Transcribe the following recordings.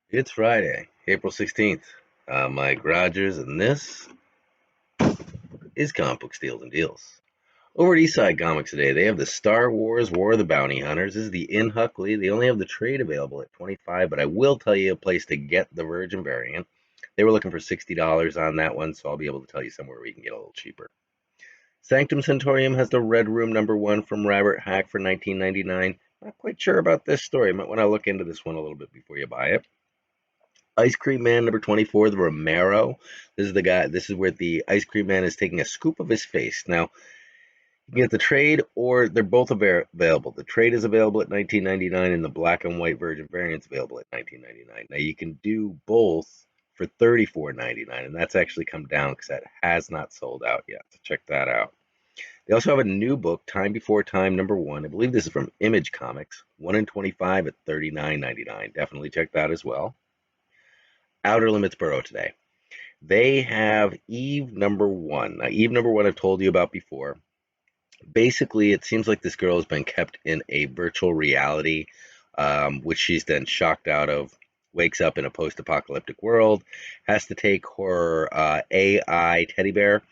It's Friday, April 16th. Mike Rogers, and this is Comic Book Steals and Deals. Over at Eastside Comics today, they have the Star Wars War of the Bounty Hunters. This is the in Huckley. They only have the trade available at $25, but I will tell you a place to get the Virgin variant. They were looking for $60 on that one, so I'll be able to tell you somewhere where you can get a little cheaper. Sanctum Centaurium has the Red Room #1 from Robert Hack for $19.99. Not quite sure about this story. Might want to look into this one a little bit before you buy it. Ice Cream Man #24, the Romero. This is the guy. This is where the Ice Cream Man is taking a scoop of his face. Now you can get the trade, or they're both available. The trade is available at $19.99, and the black and white Virgin variant is available at $19.99. Now you can do both for $34.99, and that's actually come down because that has not sold out yet. So check that out. They also have a new book, Time Before Time #1. I believe this is from Image Comics, 1 in 25 at $39.99. Definitely check that as well. Outer Limits Borough today. They have Eve #1. Now, Eve #1 I've told you about before. Basically, it seems like this girl has been kept in a virtual reality, which she's then shocked out of, wakes up in a post-apocalyptic world, has to take her AI teddy bear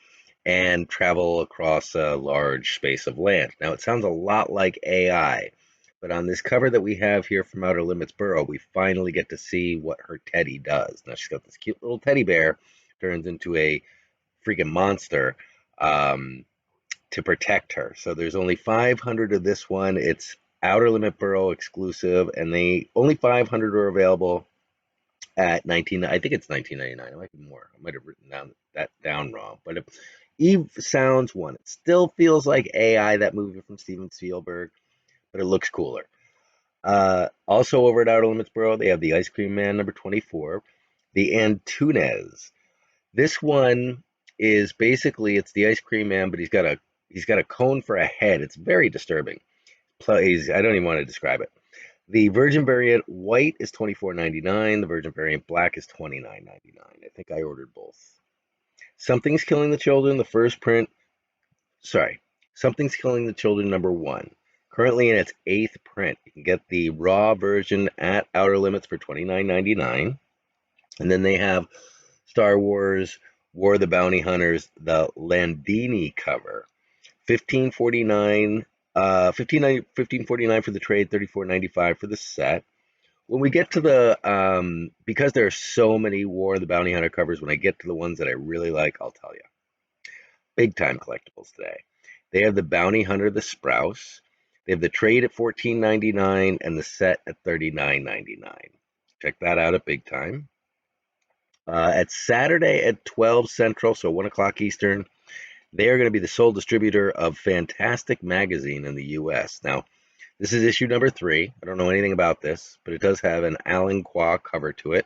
and travel across a large space of land. Now, it sounds a lot like AI, but on this cover that we have here from Outer Limits Borough, we finally get to see what her teddy does. Now, she's got this cute little teddy bear, turns into a freaking monster um, to protect her. So there's only 500 of this one. It's Outer Limit Borough exclusive, and they only 500 are available at 19. I think it's 19.99. It might be more. I might have written that down wrong. But Eve sounds one. It still feels like AI, that movie from Steven Spielberg, but it looks cooler. Also over at Outer Limits Borough, they have the Ice Cream Man #24, the Antunes. This one is basically it's the Ice Cream Man, but he's got a cone for a head. It's very disturbing. I don't even want to describe it. The Virgin variant white is $24.99. The Virgin variant black is $29.99. I think I ordered both. Something's Killing the Children, the first print. Sorry, Something's Killing the Children #1. Currently in its 8th print. You can get the raw version at Outer Limits for $29.99. And then they have Star Wars War of the Bounty Hunters, the Landini cover. 15.49 15.49 for the trade, 34.95 for the set. When we get to the because there are so many War of the Bounty Hunter covers, when I get to the ones that I really like, I'll tell you. Big time collectibles today. They have the Bounty Hunter, the Sprouse. They have the trade at $14.99 and the set at $39.99. Check that out at Big Time. At Saturday at 12 Central, so 1 o'clock Eastern, they are going to be the sole distributor of Fantastic Magazine in the U.S. Now, this is issue #3. I don't know anything about this, but it does have an Alan Qua cover to it.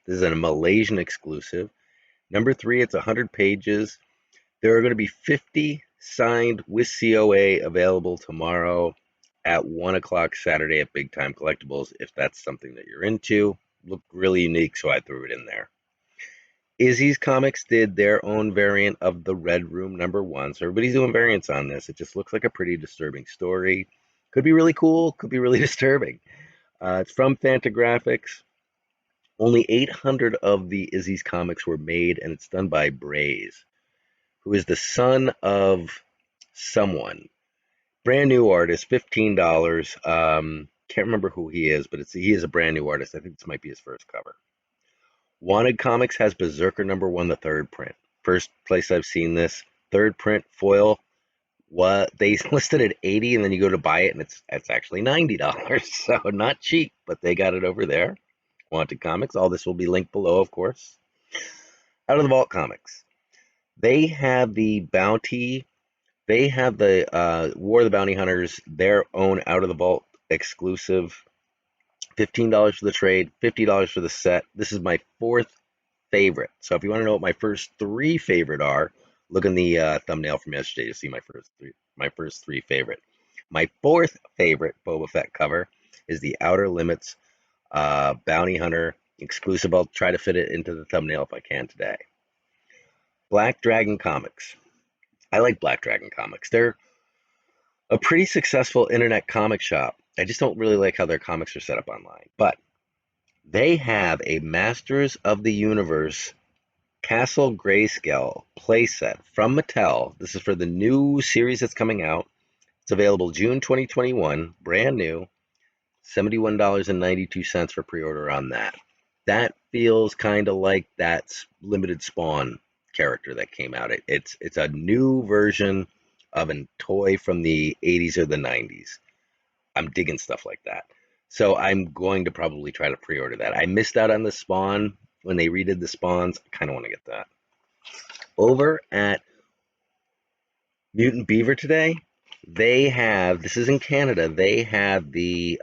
This is a Malaysian exclusive. #3, it's 100 pages. There are going to be 50 signed with COA available tomorrow at 1 o'clock Saturday at Big Time Collectibles, if that's something that you're into. Looked really unique, so I threw it in there. Izzy's Comics did their own variant of the Red Room #1, so everybody's doing variants on this. It just looks like a pretty disturbing story. Could be really cool, could be really disturbing. It's from Fantagraphics. Only 800 of the Izzy's Comics were made, and it's done by Braze, who is the son of someone. Brand new artist, $15. Can't remember who he is, but he is a brand new artist. I think this might be his first cover. Wanted Comics has Berserker #1, the third print. First place I've seen this. Third print foil. What they listed at 80, and then you go to buy it, and it's actually $90. So not cheap, but they got it over there. Wanted Comics. All this will be linked below, of course. Out of the Vault Comics. They have the Bounty. They have the War of the Bounty Hunters, their own Out of the Vault exclusive. $15 for the trade, $50 for the set. This is my fourth favorite. So if you want to know what my first three favorite are, look in the thumbnail from yesterday to see my first three favorite. My fourth favorite Boba Fett cover is the Outer Limits Bounty Hunter exclusive. I'll try to fit it into the thumbnail if I can today. Black Dragon Comics. I like Black Dragon Comics. They're a pretty successful internet comic shop. I just don't really like how their comics are set up online. But They have a Masters of the Universe Castle Grayscale playset from Mattel. This is for the new series that's coming out. It's available June 2021, brand new, $71.92 for pre-order on that. That feels kind of like that limited Spawn character that came out. It's a new version of a toy from the 80s or the 90s. I'm digging stuff like that. So I'm going to probably try to pre-order that. I missed out on the Spawn when they redid the Spawns. I kind of want to get that. Over at Mutant Beaver today, they have, this is in Canada, they have the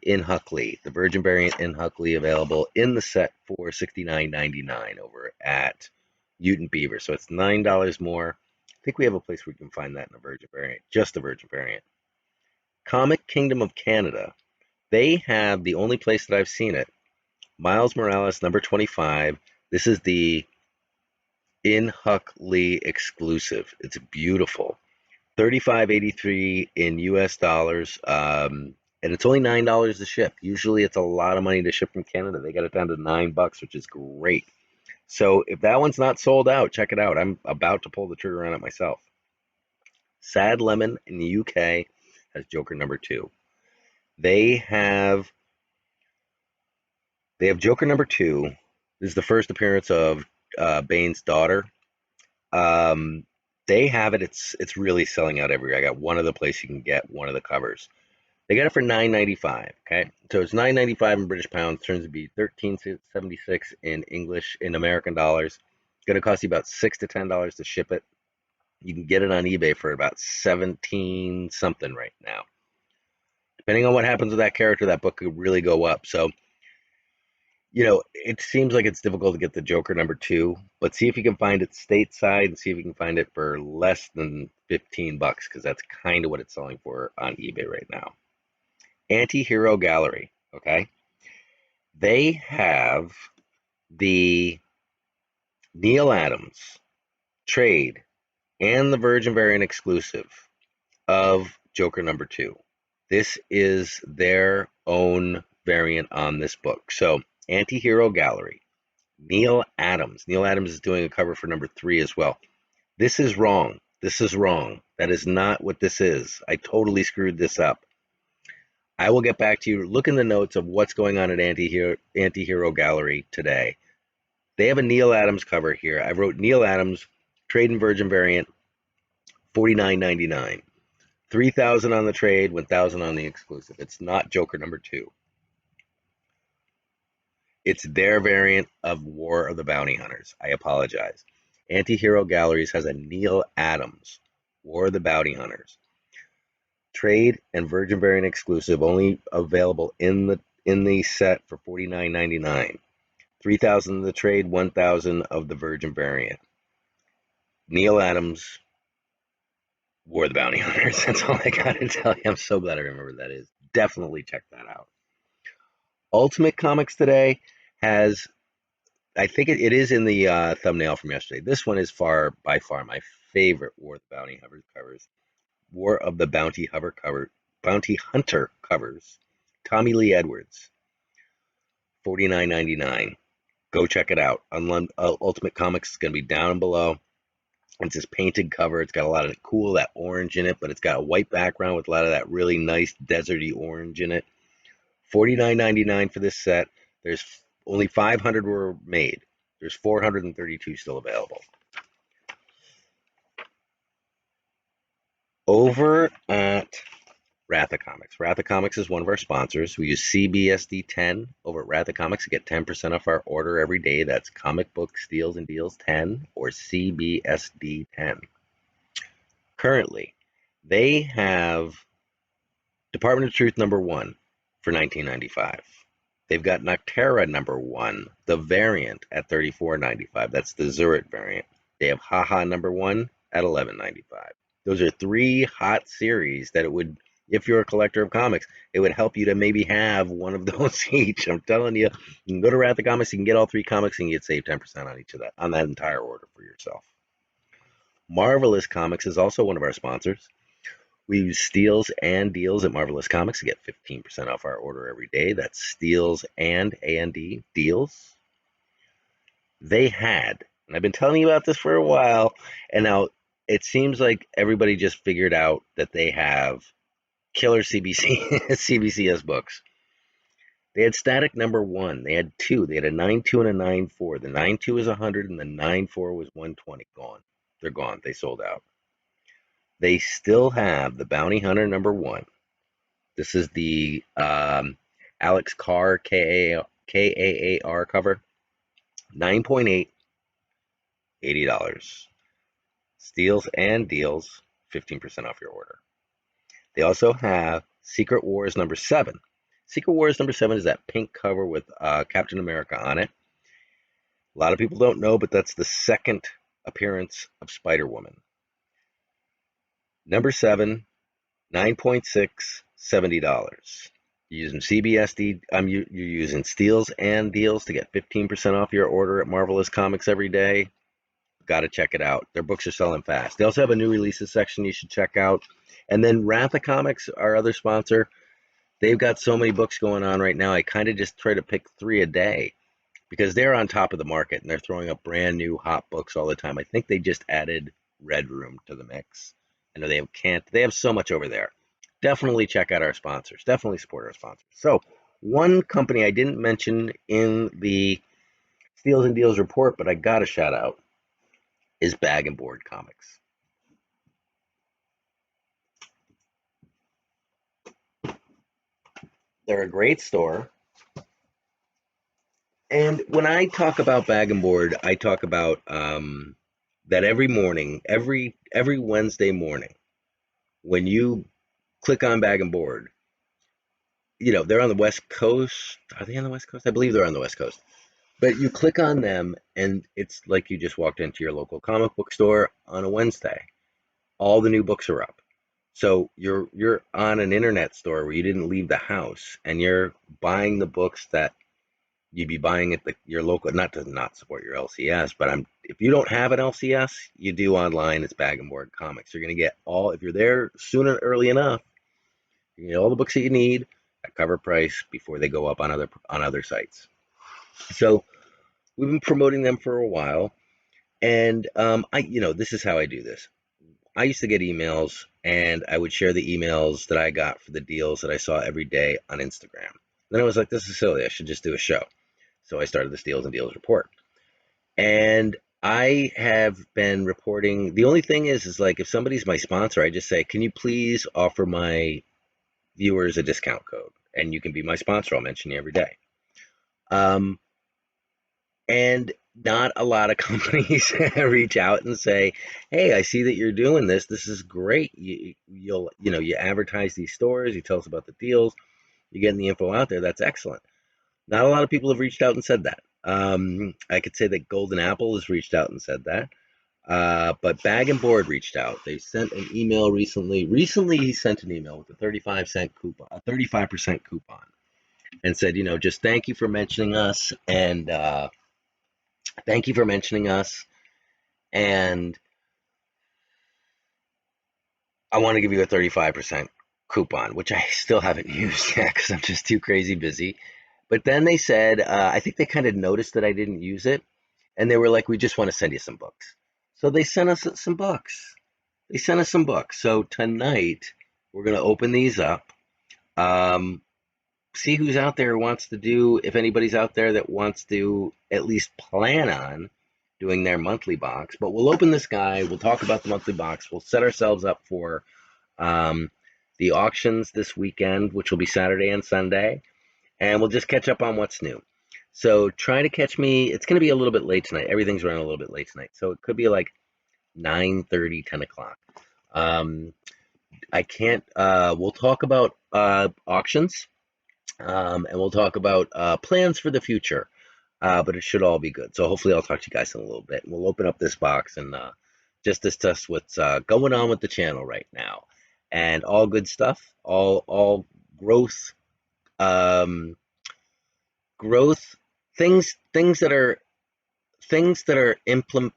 In Huckley, the Virgin variant In Huckley available in the set for $69.99 over at Mutant Beaver. So it's $9 more. I think we have a place where you can find that in the Virgin variant, just the Virgin variant. Comic Kingdom of Canada, they have the only place that I've seen it, Miles Morales number 25. This is the In Huckley exclusive. It's beautiful. 35.83 in US dollars, and it's only $9 to ship. Usually it's a lot of money to ship from Canada. They got it down to $9, which is great. So if that one's not sold out, check it out. I'm about to pull the trigger on it myself. Sad Lemon in the UK has Joker number 2. They have Joker number 2. This is the first appearance of Bane's daughter. They have it. It's really selling out everywhere. I got one other place you can get one of the covers. They got it for $9.95. Okay, so it's $9.95 in British pounds. Turns to be $13.76 in English in American dollars. It's going to cost you about $6 to $10 to ship it. You can get it on eBay for about 17 something right now. Depending on what happens with that character, that book could really go up. So, it seems like it's difficult to get the Joker number 2, but see if you can find it stateside and see if you can find it for less than $15 because that's kind of what it's selling for on eBay right now. Anti-Hero Gallery, okay? They have the Neil Adams trade and the Virgin variant exclusive of Joker number 2. This is their own variant on this book. So, Anti-Hero Gallery, Neil Adams. Neil Adams is doing a cover for number 3 as well. This is wrong. This is wrong. That is not what this is. I totally screwed this up. I will get back to you. Look in the notes of what's going on at Anti-Hero Gallery today. They have a Neil Adams cover here. I wrote Neil Adams, trade and Virgin variant, $49.99. $3,000 on the trade, $1,000 on the exclusive. It's not Joker number 2. It's their variant of War of the Bounty Hunters. I apologize. Anti-Hero Galleries has a Neil Adams, War of the Bounty Hunters. Trade and Virgin variant exclusive, only available in the set for $49.99. $3,000 of the trade, $1,000 of the Virgin variant. Neil Adams, War of the Bounty Hunters. That's all I got to tell you. I'm so glad I remember that is. Definitely check that out. Ultimate Comics today has, I think it is in the thumbnail from yesterday. This one is by far my favorite War of the Bounty Hunter covers. War of the Bounty Hunter covers. Tommy Lee Edwards, $49.99. Go check it out. Ultimate Comics is going to be down below. It's this painted cover. It's got a lot of that orange in it, but it's got a white background with a lot of that really nice deserty orange in it. $49.99 for this set. There's only 500 were made. There's 432 still available. Over at Ratha Comics. Ratha Comics is one of our sponsors. We use CBSD10 over at Ratha Comics to get 10% off our order every day. That's Comic Book Steals and Deals 10 or CBSD10. Currently, they have Department of Truth number 1 for $19.95. They've got Noctera number 1, the variant, at $34.95. That's the Zurit variant. They have Haha number 1 at $11.95. Those are 3 hot series that it would, if you're a collector of comics, it would help you to maybe have one of those each. I'm telling you, you can go to Ratha Comics, you can get all 3 comics, and you get save 10% on each of that, on that entire order for yourself. Marvelous Comics is also one of our sponsors. We use steals and deals at Marvelous Comics to get 15% off our order every day. That's steals and A&D deals. They had, and I've been telling you about this for a while, and now it seems like everybody just figured out that they have killer CBCS books. They had Static #1. They had two. They had a 9.2 and a 9.4. The 9.2 was 100 and the 9.4 was 120. Gone. They're gone. They sold out. They still have the Bounty Hunter #1. This is the Alex Carr KAAR cover. 9.8, $80. Steals and deals, 15% off your order. They also have Secret Wars #7. Secret Wars #7 is that pink cover with Captain America on it. A lot of people don't know, but that's the second appearance of Spider-Woman. #7, 9.6, $70. You're using CBSD. You're using steals and deals to get 15% off your order at Marvelous Comics every day. Got to check it out. Their books are selling fast. They also have a new releases section you should check out. And then Ratha Comics, our other sponsor, they've got so many books going on right now. I kind of just try to pick 3 a day because they're on top of the market and they're throwing up brand new hot books all the time. I think they just added Red Room to the mix. I know they have so much over there. Definitely check out our sponsors. Definitely support our sponsors. So one company I didn't mention in the Steals and Deals report, but I got to shout out, is Bag and Board Comics. They're a great store. And when I talk about Bag and Board, I talk about that every morning, every Wednesday morning, when you click on Bag and Board, they're on the West Coast. Are they on the West Coast? I believe they're on the West Coast. But you click on them, and it's like you just walked into your local comic book store on a Wednesday. All the new books are up. So you're on an internet store where you didn't leave the house, and you're buying the books that you'd be buying at your local. Not to not support your LCS, but if you don't have an LCS, you do online. It's Bag and Board Comics. You're gonna get if you're there soon and early enough, you get all the books that you need at cover price before they go up on other sites. So we've been promoting them for a while, and this is how I do this. I used to get emails, and I would share the emails that I got for the deals that I saw every day on Instagram. Then I was like, this is silly. I should just do a show. So I started the Steals and Deals report. And I have been reporting. The only thing is like if somebody's my sponsor, I just say, can you please offer my viewers a discount code? And you can be my sponsor. I'll mention you every day. And not a lot of companies reach out and say, hey, I see that you're doing this. This is great. You advertise these stores. You tell us about the deals. You're getting the info out there. That's excellent. Not a lot of people have reached out and said that. I could say that Golden Apple has reached out and said that. But Bag and Board reached out. They sent an email recently. Recently, he sent an email with a 35% coupon, a 35% coupon, and said, just thank you for mentioning us, and thank you for mentioning us, and I want to give you a 35% coupon, which I still haven't used yet because I'm just too crazy busy. But then they said, I think they kind of noticed that I didn't use it, and they were like, we just want to send you some books. So they sent us some books. So tonight, we're going to open these up, see who's out there who wants to do, if anybody's out there that wants to at least plan on doing their monthly box. But we'll open this guy. We'll talk about the monthly box. We'll set ourselves up for the auctions this weekend, which will be Saturday and Sunday. And we'll just catch up on what's new. So try to catch me. It's going to be a little bit late tonight. Everything's running a little bit late tonight. So it could be like 9:30, 10 o'clock. I can't, we'll talk about auctions, and we'll talk about plans for the future. But it should all be good. So hopefully I'll talk to you guys in a little bit. We'll open up this box and just discuss what's going on with the channel right now. And all good stuff, all growth, growth, things that are implement.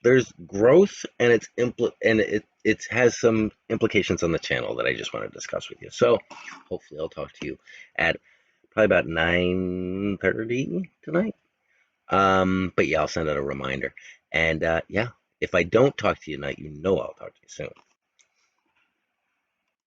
There's growth, and it has some implications on the channel that I just want to discuss with you. So hopefully I'll talk to you at probably about 9:30 tonight. But yeah, I'll send out a reminder. And yeah, if I don't talk to you tonight, I'll talk to you soon.